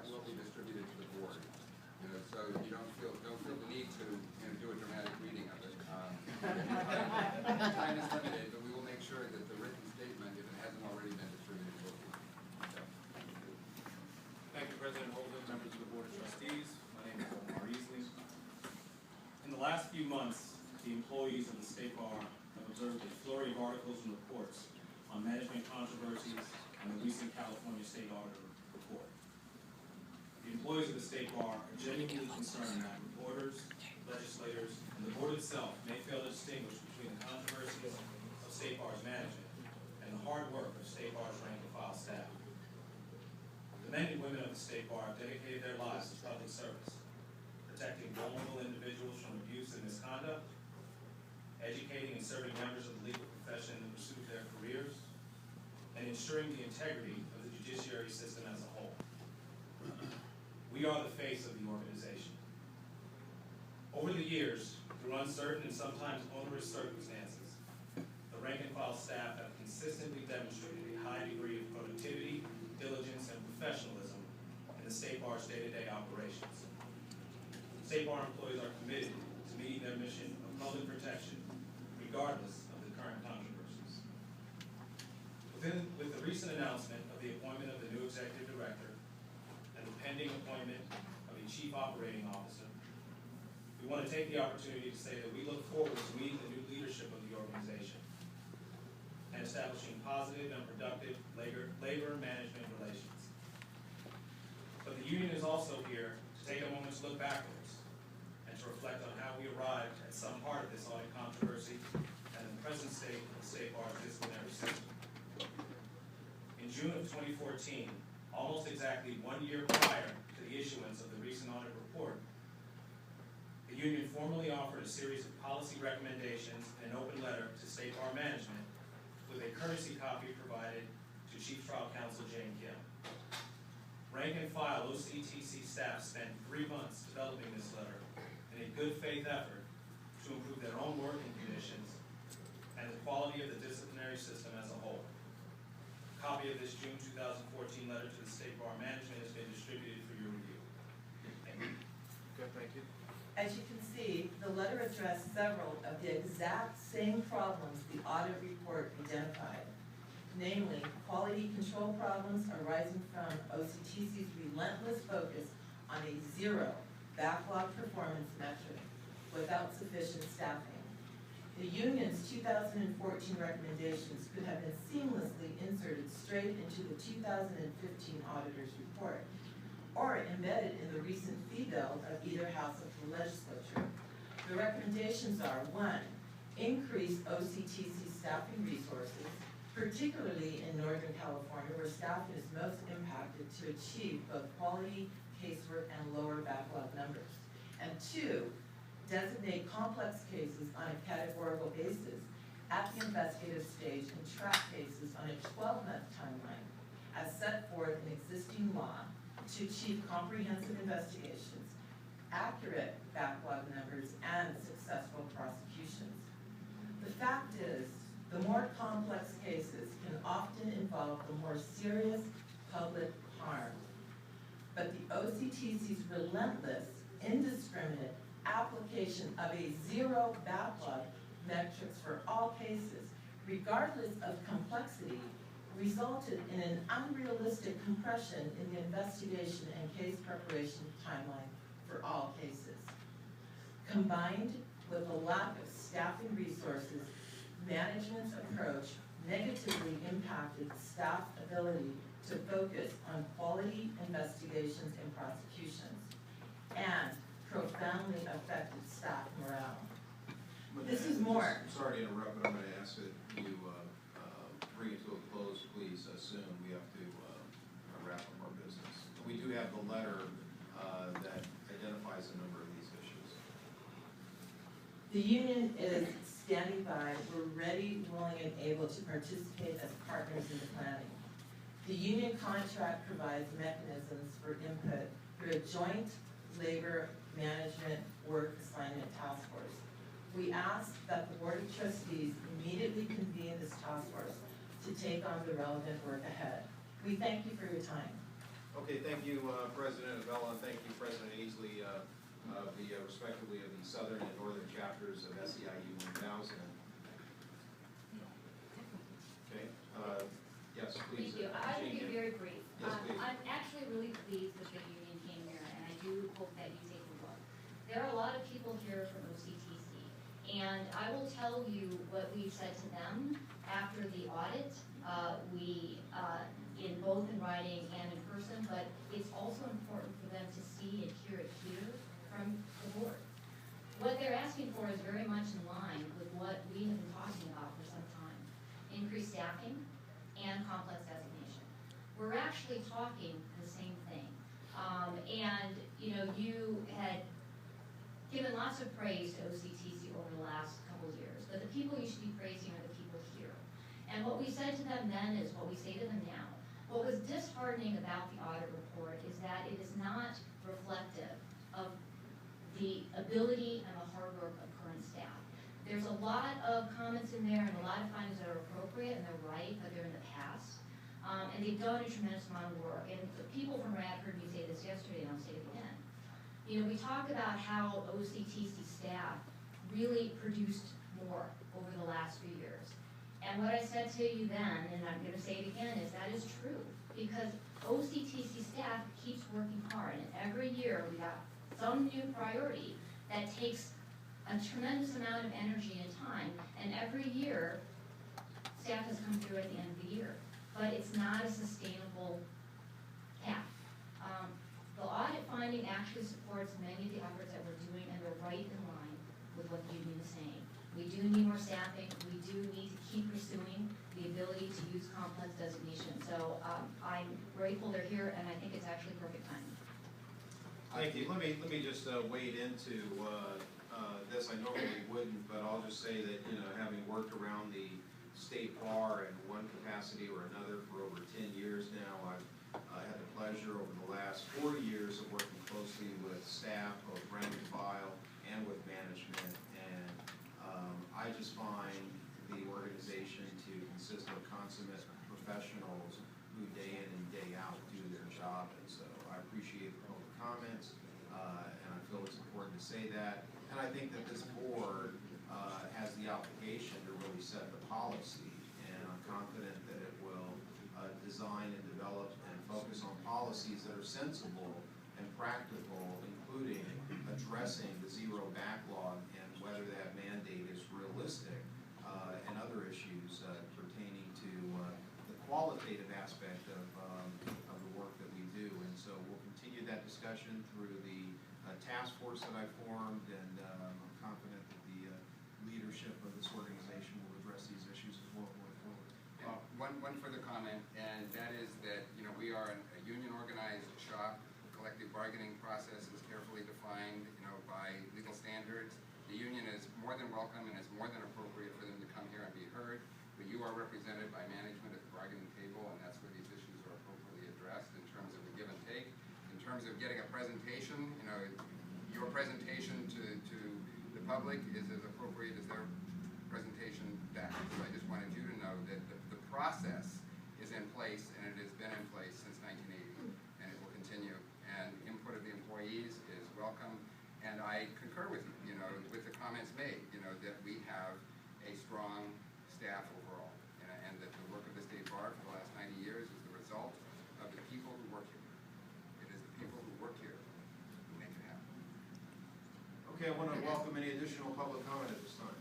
will be distributed to the board. So you don't feel the need to do a dramatic reading of it. Time is limited, but we will make sure that the written statement, if it hasn't already been distributed, will be. So. Thank you, President Holden, members of the Board of Trustees. My name is Omar Easley. In the last few months, the employees of the State Bar have observed a flurry of articles and reports on management controversies and the recent California State Auditor report. The employees of the State Bar are genuinely concerned that reporters, legislators, and the board itself may fail to distinguish between the controversies of State Bar's management and the hard work of State Bar's rank and file staff. The men and women of the State Bar have dedicated their lives to public service, protecting vulnerable individuals from abuse and misconduct, educating and serving members of the legal profession in the pursuit of their careers, and ensuring the integrity of the judiciary system as a whole. We are the face of the organization. Over the years, through uncertain and sometimes onerous circumstances, the rank and file staff have consistently demonstrated a high degree of productivity, diligence, and professionalism in the State Bar's day-to-day operations. State Bar employees are committed to meeting their mission of public protection, regardless of the current controversies. With the recent announcement of the appointment of the new executive director and the pending appointment of a chief operating officer, we want to take the opportunity to say that we look forward to meeting the new leadership of the organization and establishing positive and productive labor management relations. But the union is also here to take a moment to look backwards and to reflect on how we arrived at some part of this audit controversy and the present state of the State Bar's disciplinary system. In June of 2014, almost exactly 1 year prior to the issuance of the recent audit report, the union formally offered a series of policy recommendations in an open letter to State Bar management, with a courtesy copy provided to Chief Trial Counsel Jane Kim. Rank and file OCTC staff spent 3 months developing this letter in a good faith effort to improve their own working conditions and the quality of the disciplinary system as a whole. A copy of this June 2014 letter to the State Bar management has been distributed for your review. Thank you. Okay, thank you. As you can see, the letter addressed several of the exact same problems the audit report identified, namely quality control problems arising from OCTC's relentless focus on a zero backlog performance metric without sufficient staffing. The union's 2014 recommendations could have been seamlessly inserted straight into the 2015 auditor's report, or embedded in the recent fee bill of either house of the legislature. The recommendations are: 1, increase OCTC staffing resources, particularly in Northern California, where staffing is most impacted, to achieve both quality casework and lower backlog numbers. And 2, designate complex cases on a categorical basis at the investigative stage and track cases on a 12-month timeline, as set forth in existing law, to achieve comprehensive investigations, accurate backlog numbers, and successful prosecutions. The fact is, the more complex cases can often involve the more serious public harm. But the OCTC's relentless, indiscriminate application of a zero backlog metrics for all cases, regardless of complexity, resulted in an unrealistic compression in the investigation and case preparation timeline for all cases. Combined with a lack of staffing resources, management's approach negatively impacted staff's ability to focus on quality investigations and prosecutions, and profoundly affected staff morale. This is more. Sorry to interrupt, but I'm going to ask that you bring it to a close, please. Soon we have to wrap up our business. We do have the letter that identifies a number of these issues. The union is standing by. We're ready, willing, and able to participate as partners in the planning. The union contract provides mechanisms for input through a joint labor management work assignment task force. We ask that the Board of Trustees immediately convene this task force to take on the relevant work ahead. We thank you for your time. Okay, thank you, President Abella, and thank you, President Easley, respectively of the southern and northern chapters of SEIU 1000. Okay, yes, please. Thank you. I will be Jean. very brief. Yes, please. I'm actually really pleased that the union came here, and I do hope that you take a look. There are a lot of people here from OCTC, and I will tell you what we said to them after the audit. In both in writing and in person, but it's also important for them to see and hear it here from the board. What they're asking for is very much in line with what we have been talking about for some time. Increased staffing and complex designation. We're actually talking the same thing. And you had given lots of praise to OCTC over the last couple of years, but the people you should be praising are the people here. And what we said to them then is what we say to them now. What was disheartening about the audit report is that it is not reflective of the ability and the hard work of current staff. There's a lot of comments in there and a lot of findings that are appropriate and they're right, but they're in the past. And they've done a tremendous amount of work. And the people from RAD heard me say this yesterday and I'll say it again. We talked about how OCTC staff really produced more over the last few years. And what I said to you then, and I'm going to say it again, is that is true. Because OCTC staff keeps working hard. And every year we got some new priority that takes a tremendous amount of energy and time. And every year, staff has come through at the end of the year. But it's not a sustainable path. The audit finding actually supports many of the efforts that we're doing, and they're right in line with what the union is saying. We do need more staffing. We do need to keep pursuing the ability to use complex designation. So I'm grateful they're here, and I think it's actually perfect timing. Thank you. Let me just wade into this. I normally wouldn't, but I'll just say that having worked around the state bar in one capacity or another for over 10 years now, I've had the pleasure over the last 4 years of working closely with staff, both rank and file, and with management. And I just find the organization to consist of consummate professionals who day in and day out do their job. And so I appreciate the public comments, and I feel it's important to say that. And I think that this board has the obligation to really set the policy, and I'm confident that it will design and develop and focus on policies that are sensible and practical, including addressing the zero backlog and whether that mandate is realistic, and other issues pertaining to the qualitative aspect of the work that we do. And so we'll continue that discussion through the task force that I formed, and I'm confident that the leadership of this organization will address these issues as well going forward. One further comment, and that is that we are a union organized shop. Collective bargaining process is carefully defined by legal standards. The union is more than welcome, and it's more than appropriate for them to come here and be heard. But you are represented by management at the bargaining table, and that's where these issues are appropriately addressed in terms of the give and take. In terms of getting a presentation, your presentation to the public is as appropriate as their presentation back. So I just wanted you to know that the process is in place, and it has been in place since 1980, and it will continue. And input of the employees is welcome. And I concur with you, with the comments made, that we have a strong staff overall, and that the work of the State Bar for the last 90 years is the result of the people who work here. It is the people who work here who make it happen. Okay, I want to welcome any additional public comment at this time.